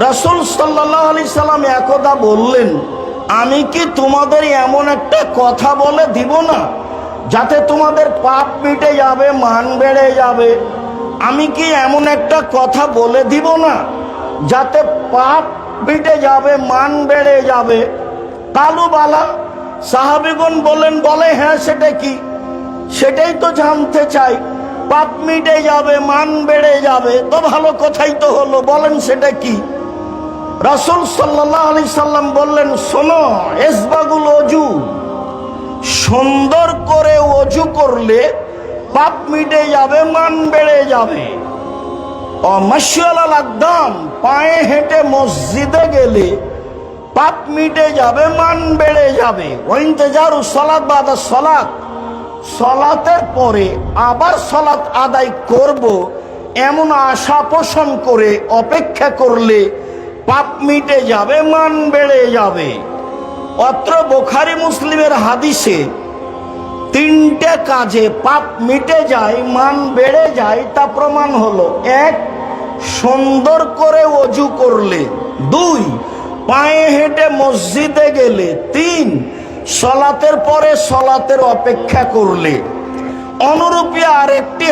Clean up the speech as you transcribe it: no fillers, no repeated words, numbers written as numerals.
রাসূল সাল্লাল্লাহু আলাইহি সাল্লাম একদা বললেন, আমি কি তোমাদের এমন একটা কথা বলে দিব না যাতে তোমাদের পাপ মিটে যাবে, মান বেড়ে যাবে? আমি কি এমন একটা কথা বলে দিব না যাতে পাপ মিটে যাবে, মান বেড়ে যাবে? কালু বালা, সাহাবীগণ বলে হ্যাঁ সেটা কি? সেটাই তো জানতে চাই। পাপ মিটে যাবে, মান বেড়ে যাবে, তো ভালো কথাই তো হলো, বলেন সেটা কি? রাসূল সাল্লাল্লাহু আলাইহি সাল্লাম বললেন, শোনো, ইসবাগুল ওযু, সুন্দর করে ওযু করলে পাপ মিটে যাবে, মান বেড়ে যাবে। ও মাশাআল্লাহ, একদম পায়ে হেঁটে মসজিদে গেলে পাপ মিটে যাবে, মান বেড়ে যাবে। ওয়াইনতিজারু সালাত বাদা সালাত, সালাতের পরে আবার সালাত আদায় করব এমন আশা পোষণ করে অপেক্ষা করলে পাপ মিটে যাবে, মান বেড়ে যাবে। অত্র বুখারী মুসলিমের হাদিসে তিনটে কাজে পাপ মিটে যায়, মান বেড়ে যায়, তা প্রমাণ হলো: এক, সুন্দর করে ওযু করলে; দুই, পায়ে হেঁটে মসজিদে গেলে; তিন, সালাতের পরে সালাতের অপেক্ষা করলে। অনুরূপী আরেকটি